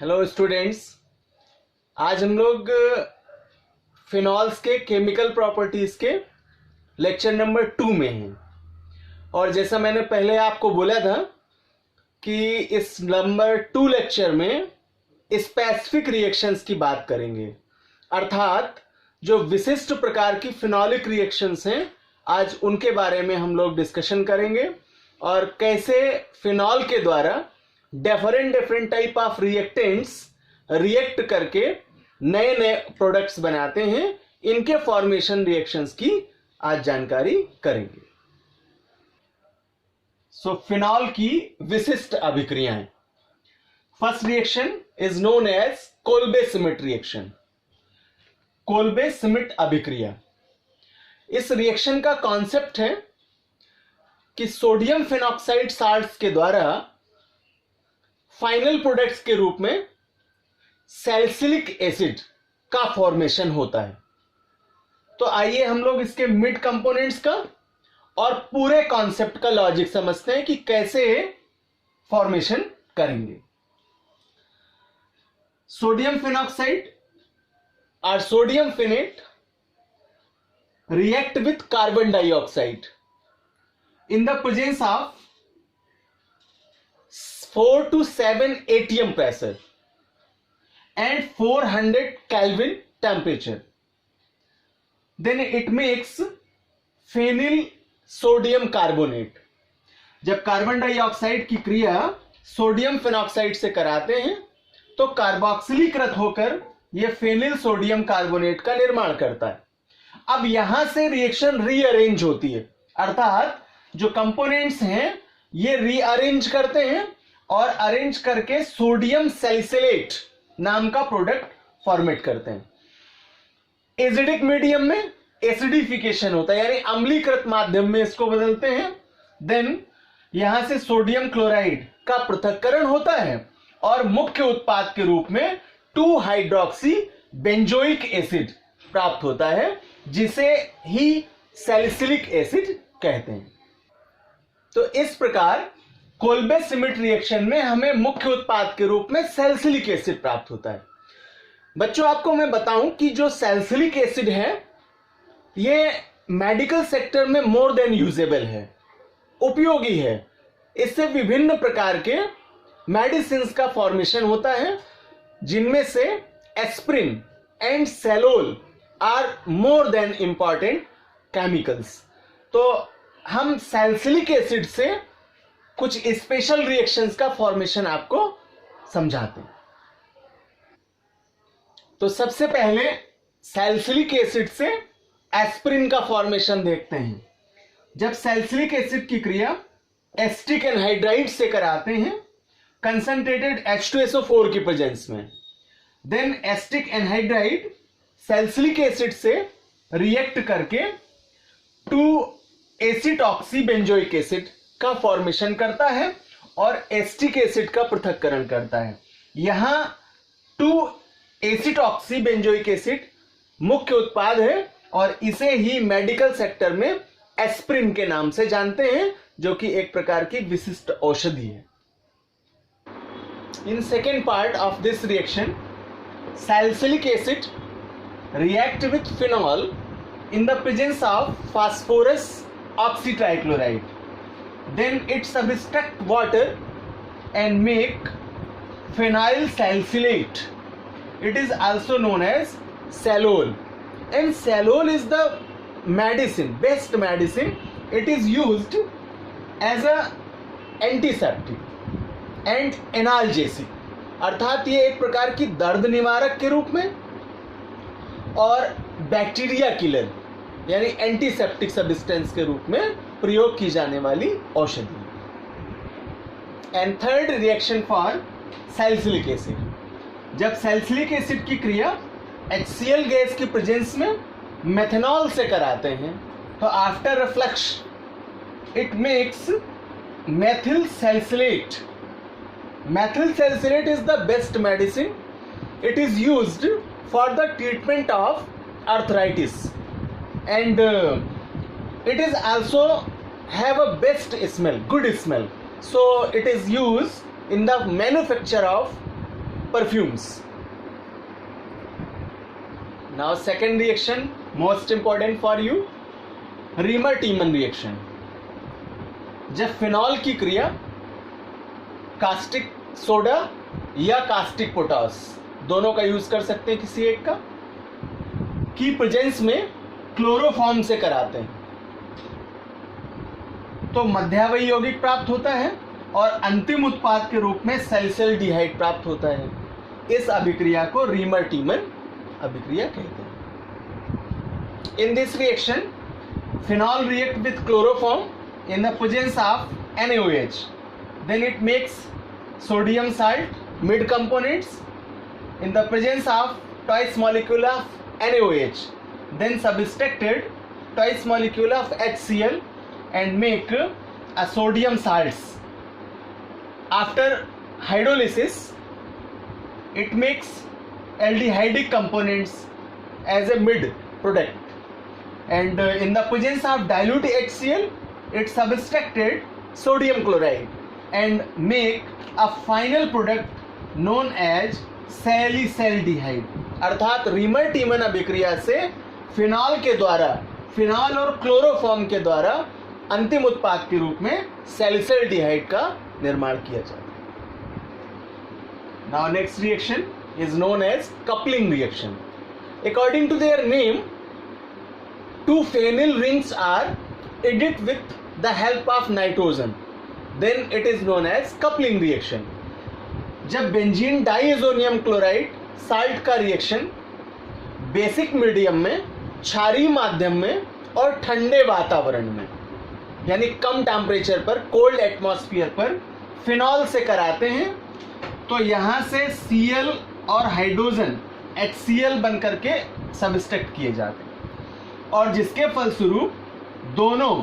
Hello students, आज हम लोग फिनॉल्स के केमिकल प्रॉपर्टीज के लेक्चर नंबर 2 में हैं। और जैसा मैंने पहले आपको बोला था कि इस नंबर 2 लेक्चर में स्पेसिफिक रिएक्शंस की बात करेंगे, अर्थात जो विशिष्ट प्रकार की फिनॉलिक रिएक्शंस हैं आज उनके बारे में हम लोग डिस्कशन करेंगे और कैसे फिनॉल के द्वारा different type of reactants react करके नए नए प्रोडक्ट्स बनाते हैं। इनके फॉर्मेशन रिएक्शंस की आज जानकारी करेंगे। सो फिनॉल की विशिष्ट अभिक्रियाएं। First reaction is known as Kolbe Schmitt reaction. Kolbe Schmitt अभिक्रिया, इस रिएक्शन का कॉन्सेप्ट है कि सोडियम फेनॉक्साइड साल्ट्स के द्वारा फाइनल प्रोडक्ट्स के रूप में सैलिसिलिक एसिड का फॉर्मेशन होता है। तो आइए हम लोग इसके मिड कंपोनेंट्स का और पूरे कॉन्सेप्ट का लॉजिक समझते हैं कि कैसे फॉर्मेशन करेंगे। सोडियम फेनॉक्साइड और sodium फेनेट react with carbon dioxide in the presence of 4 to 7 atm pressure and 400 Kelvin temperature. Then it makes phenyl sodium carbonate. जब कार्बन डाइऑक्साइड की क्रिया सोडियम फेनॉक्साइड से कराते हैं तो कार्बोक्सिलीकृत होकर यह फेनिल सोडियम कार्बोनेट का निर्माण करता है। अब यहां से रिएक्शन रीअरेंज होती है, अर्थात जो कंपोनेंट्स हैं ये रीअरेंज करते हैं और अरेंज करके सोडियम सैलिसिलेट नाम का प्रोडक्ट फॉर्मेट करते हैं। एसिडिक मीडियम में एसिडिफिकेशन होता है, यानी अम्लीकृत माध्यम में इसको बदलते हैं। देन यहां से सोडियम क्लोराइड का पृथक्करण होता है और मुख्य उत्पाद के रूप में 2 हाइड्रोक्सी बेंजोइक एसिड प्राप्त होता है, जिसे ही सैलिसिलिक एसिड कहते हैं। तो इस प्रकार कोल्बे-श्मिट रिएक्शन में हमें मुख्य उत्पाद के रूप में सैलिसिलिक एसिड प्राप्त होता है। बच्चों, आपको मैं बताऊं कि जो सैलिसिलिक एसिड है ये मेडिकल सेक्टर में मोर देन यूजेबल है, उपयोगी है। इससे विभिन्न प्रकार के मेडिसिन का फॉर्मेशन होता है, जिनमें से aspirin and salol are more than important chemicals. तो हम सैलिसिलिक एसिड से कुछ स्पेशल रिएक्शंस का फॉर्मेशन आपको समझाते हैं। तो सबसे पहले सैलिसिलिक एसिड से एस्प्रिन का फॉर्मेशन देखते हैं। जब सैलिसिलिक एसिड की क्रिया एसिटिक एनहाइड्राइड से कराते हैं कंसंट्रेटेड H2SO4 की प्रेजेंस में, then acetic anhydride salicylic acid से रिएक्ट करके 2 एसिटॉक्सी बेंजोइक एसिड का फॉर्मेशन करता है और एसिटिक एसिड का पृथक्करण करता है। यहां 2 एसिटॉक्सी बेंजोइक एसिड मुख्य उत्पाद है और इसे ही मेडिकल सेक्टर में एस्प्रिन के नाम से जानते हैं, जो कि एक प्रकार की विशिष्ट औषधि है। In second part of this reaction, salicylic acid react with phenol in the presence of phosphorus oxytrichloride. Then it subtract water and make phenyl salicylate. It is also known as Salol. And Salol is the medicine, best medicine. It is used as a antiseptic and analgesic. अर्थात ये एक प्रकार की दर्द निवारक के रूप में और बैक्टीरिया किलर यानी एंटीसेप्टिक सब्सटेंस के रूप में प्रयोग की जाने वाली औषधि। And third reaction for salicylic acid, जब सैलिसिलिक एसिड की क्रिया HCl गैस की प्रेजेंस में मेथनॉल से कराते हैं तो after reflux it makes methyl salicylate. Methyl salicylate is the best medicine. It is used for the treatment of arthritis and it is also have a best smell, good smell. So it is used in the manufacture of perfumes. Now second reaction, most important for you, Riemer-Tiemann reaction. जब phenol की क्रिया caustic soda या caustic potash दोनों का use कर सकते हैं किसी एक का की प्रेजेंस में क्लोरोफॉर्म से कराते हैं तो मध्यावयी यौगिक प्राप्त होता है और अंतिम उत्पाद के रूप में सैलिसिलडिहाइड प्राप्त होता है। इस अभिक्रिया को रीमर-टीमन अभिक्रिया कहते हैं। In this reaction phenol react with chloroform in the presence of NaOH. Then it makes sodium salt mid components in the presence of twice molecule of NaOH. Then subtracted twice molecule of HCl and make a sodium salts. After hydrolysis, it makes aldehydic components as a mid product. And in the presence of dilute HCl, it subtracted sodium chloride and make a final product known as salicylaldehyde. अर्थात रीमर-टीमन अभिक्रिया से phenol के द्वारा, phenol और chloroform के द्वारा अंतिम उत्पाद के रूप में सैलिसिलडिहाइड का निर्माण किया जाता है। Now next reaction is known as coupling reaction. According to their name, two phenyl rings are added with the help of nitrogen. Then it is known as coupling reaction. जब बेंजीन डाइएजोनियम क्लोराइड साल्ट का reaction basic medium में, क्षारीय माध्यम में और ठंडे वातावरण में यानी कम टेम्परेचर पर, कोल्ड एटमॉस्फेयर पर फिनॉल से कराते हैं तो यहाँ से Cl और हाइड्रोजन HCl बन करके सबस्ट्रैक्ट किए जाते हैं और जिसके फलस्वरूप दोनों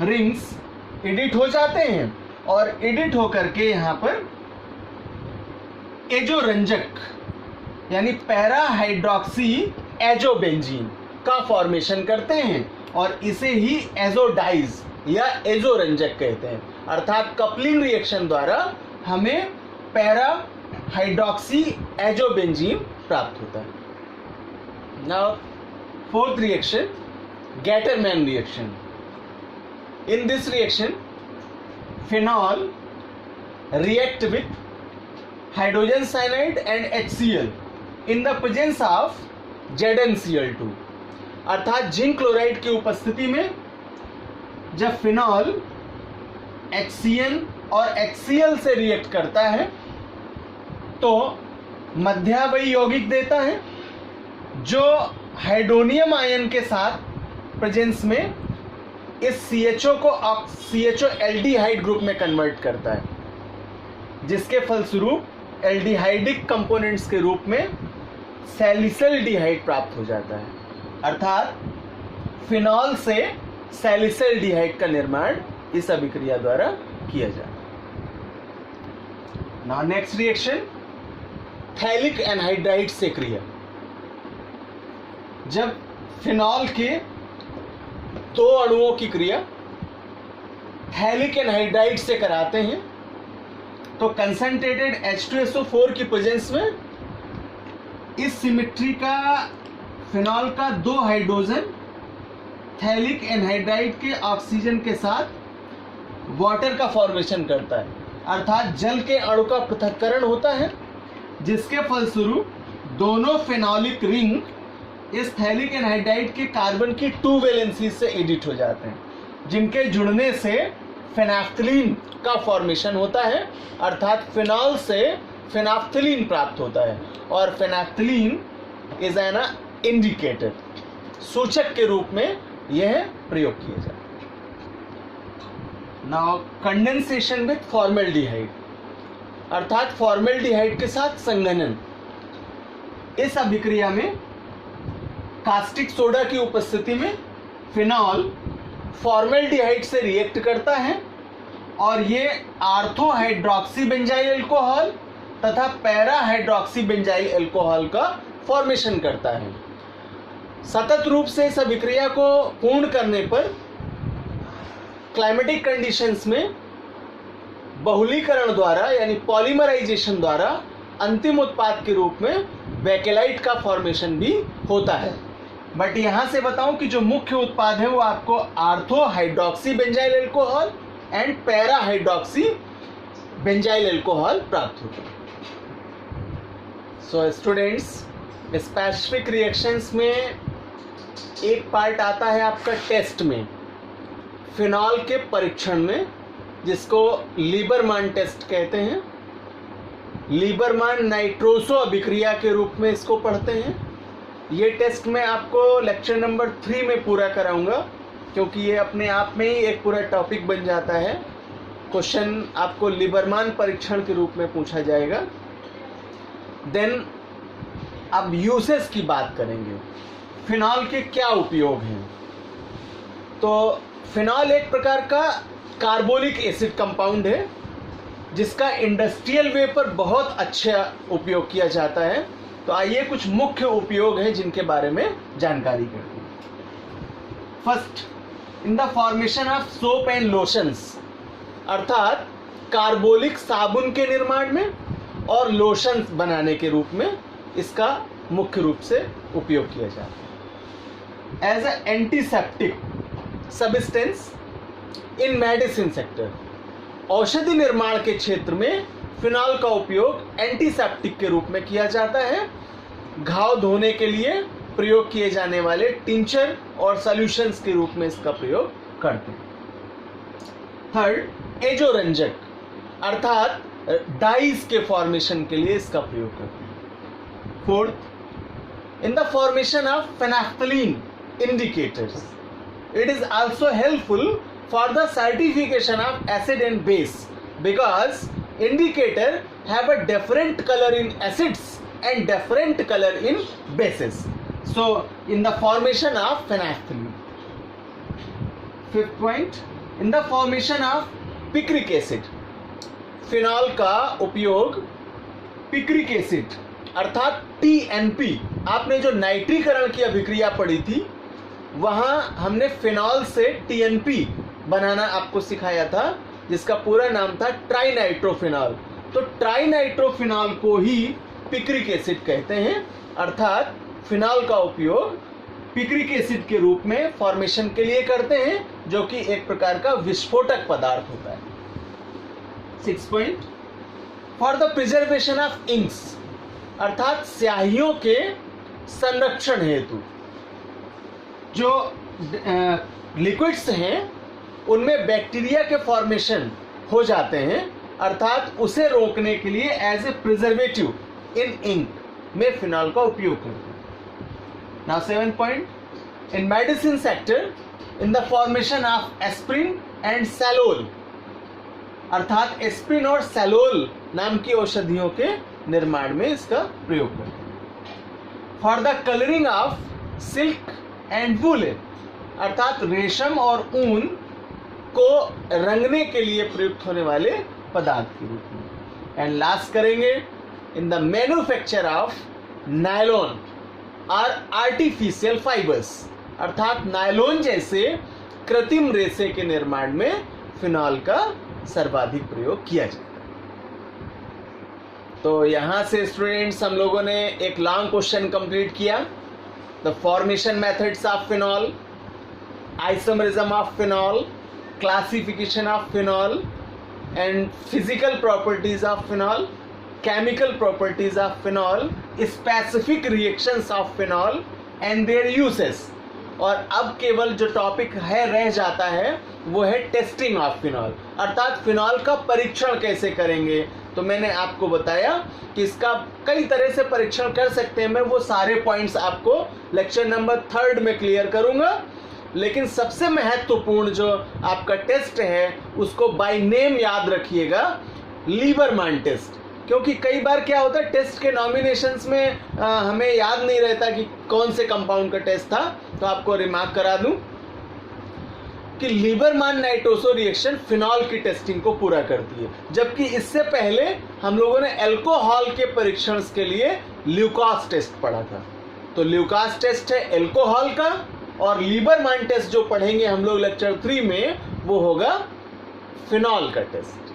रिंग्स एडिट हो जाते हैं और एडिट होकर के यहाँ पर एजोरंजक यानी पैरा हाइड्रोक्सी एजोबेंजीन का फॉर्मेशन करते हैं और इसे ही एजोडाइज या एजोरंजक कहते हैं। अर्थात कपलिंग रिएक्शन द्वारा हमें पैरा हाइड्रोक्सी एजोबेंजीन प्राप्त होता है। Now fourth reaction, Gattermann reaction. In this reaction, phenol react with hydrogen cyanide and HCl in the presence of ZnCl2. अर्थात जिंक क्लोराइड की उपस्थिति में जब फिनॉल HCl और HCl से रिएक्ट करता है तो मध्यावयी यौगिक देता है जो हाइड्रोनियम आयन के साथ प्रेजेंस में इस CHO को CHO एल्डिहाइड ग्रुप में कन्वर्ट करता है जिसके फलस्वरूप एल्डिहाइडिक कंपोनेंट्स के रूप में सैलिसिलडिहाइड प्राप्त हो जाता है। अर्थात फिनॉल से सैलिसिलडिहाइड का निर्माण इस अभिक्रिया द्वारा किया जाता है। Now next reaction, phthalic anhydride से क्रिया। जब फिनॉल के दो अणुओं की क्रिया थैलिक एनहाइड्राइड से कराते हैं तो कंसंट्रेटेड H2SO4 की प्रेजेंस में इस सिमेट्री का फिनॉल का दो हाइड्रोजन थैलिक एनहाइड्राइड के ऑक्सीजन के साथ वाटर का फॉर्मेशन करता है। अर्थात जल के अणु का पृथक्करण होता है जिसके फलस्वरूप दोनों फेनोलिक रिंग इस थैलिक एनहाइड्राइड के कार्बन की 2 वैलेंसी से एडिट हो जाते हैं जिनके जुड़ने से फेनाफ्थलीन का फॉर्मेशन होता है। अर्थात फिनॉल से फेनाफ्थलीन प्राप्त होता है और फेनाफ्थलीन इज एन इंडिकेटर, सूचक के रूप में यह प्रयोग किया जाता है। नाउ कंडेंसेशन विथ फॉर्मेल्डिहाइड, अर्थात फॉर्मेल्डिहाइड के साथ संघनन। इस अभिक्रिया में कास्टिक सोडा की उपस्थिति में फिनॉल फॉर्मेल्डिहाइड से रिएक्ट करता है और ये आर्थो हाइड्रोक्सी बेंजाइल अल्कोहल तथा पैरा हाइड्रोक्सी बेंजाइल अल्कोहल का फॉर्मेशन करता है। सतत रूप से इस अभिक्रिया को पूर्ण करने पर क्लाइमेटिक कंडीशंस में बहुलीकरण द्वारा यानी पॉलीमराइजेशन द्वारा अंतिम उत्पाद के रूप में बेकेलाइट का फॉर्मेशन भी होता है। बट यहाँ से बताऊं कि जो मुख्य उत्पाद है वो आपको ortho hydroxy benzyl alcohol and para hydroxy benzyl alcohol प्राप्त होता है। सो स्टूडेंट्स, स्पेसिफिक रिएक्शंस में एक पार्ट आता है आपका टेस्ट में, फिनॉल के परीक्षण में, जिसको लीबरमान टेस्ट कहते हैं। लीबरमान नाइट्रोसो अभिक्रिया के रूप में इसको पढ़ते हैं। ये टेस्ट मैं आपको लेक्चर नंबर 3 में पूरा कराऊंगा, क्योंकि ये अपने आप में ही एक पूरा टॉपिक बन जाता है। क्वेश्चन आपको लीबरमान परीक्षण के रूप में पूछा जाएगा। देन अब यूसेस की बात करेंगे, फिनॉल के क्या उपयोग हैं। तो फिनॉल एक प्रकार का कार्बोलिक एसिड कंपाउंड है जिसका इंडस्ट्रियल वे पर बहुत अच्छा उपयोग किया जाता है। तो आइए कुछ मुख्य उपयोग हैं जिनके बारे में जानकारी करते हैं। First, in the formation of soap and lotions, अर्थात कार्बोलिक साबुन के निर्माण में और लोशंस बनाने के रूप में इसका मुख्य रूप से उपयोग किया जाता है। As a antiseptic substance in medicine sector, औषधि निर्माण के क्षेत्र में फिनॉल का उपयोग एंटीसेप्टिक के रूप में किया जाता है। घाव धोने के लिए प्रयोग किए जाने वाले टिंचर और सॉल्यूशंस के रूप में इसका प्रयोग करते हैं। थर्ड, एजोरंजक, अर्थात डाइज के फॉर्मेशन के लिए इसका प्रयोग करते हैं। Fourth, in the formation of phenolphthalein indicators, it is also helpful for the certification of acid and base, because indicator have a different color in acids and different color in bases. So in the formation of phenolphthalein. Fifth point, in the formation of picric acid, phenol का उपयोग picric acid अर्थात TNP, आपने जो नाइट्रीकरण की अभिक्रिया पढ़ी थी वहां हमने फिनॉल से TNP बनाना आपको सिखाया था, जिसका पूरा नाम था ट्राइनाइट्रोफिनॉल। तो ट्राइनाइट्रोफिनॉल को ही पिक्रिक एसिड कहते हैं, अर्थात फिनॉल का उपयोग पिक्रिक एसिड के रूप में फॉर्मेशन के लिए करते हैं, जो कि एक प्रकार का विस्फोटक पदार्थ होता है। 6 point, for the preservation of inks, अर्थात स्याहियों के संरक्षण हेतु जो लिक्विड्स हैं उनमें बैक्टीरिया के फॉर्मेशन हो जाते हैं, अर्थात उसे रोकने के लिए as a preservative in ink में फिनॉल का उपयोग करते हैं। Now 7 point, in medicine sector in the formation of aspirin and salol, अर्थात एस्प्रिन और सैलोल नाम की औषधियों के निर्माण में इसका प्रयोग करते हैं। For the colouring of silk and wool, अर्थात रेशम और ऊन को रंगने के लिए प्रयुक्त होने वाले पदार्थ के रूप में। एंड लास्ट करेंगे, in the manufacture of nylon और आर्टिफिशियल फाइबर्स, अर्थात नायलॉन जैसे कृत्रिम रेशे के निर्माण में फिनॉल का सर्वाधिक प्रयोग किया जाता है। तो यहां से स्टूडेंट्स हम लोगों ने एक लॉन्ग क्वेश्चन कंप्लीट किया। The formation methods of phenol, isomerism of phenol, classification of phenol and physical properties of phenol, chemical properties of phenol, specific reactions of phenol and their uses। और अब केवल जो topic है रह जाता है वो है टेस्टिंग ऑफ फिनॉल, अर्थात फिनॉल का परीक्षण कैसे करेंगे। तो मैंने आपको बताया कि इसका कई तरह से परीक्षण कर सकते हैं, मैं वो सारे पॉइंट्स आपको लेक्चर नंबर 3 में क्लियर करूंगा। लेकिन सबसे महत्वपूर्ण जो आपका टेस्ट है उसको बाय नेम याद रखिएगा, लीबरमान टेस्ट, क्योंकि कई बार क्या होता है टेस्ट के नॉमिनेशंस में हमें याद नहीं रहता कि कौन से कंपाउंड का टेस्ट था। तो आपको रिमार्क करा दूं कि लीबरमान नाइट्रोसो रिएक्शन फिनॉल की टेस्टिंग को पूरा करती है, जबकि इससे पहले हम लोगों ने अल्कोहल के परीक्षण के लिए ल्यूकास टेस्ट पढ़ा था। तो ल्यूकास टेस्ट है अल्कोहल का, और लीबरमान टेस्ट जो पढ़ेंगे हम लोग लेक्चर 3 में वो होगा फिनॉल का टेस्ट।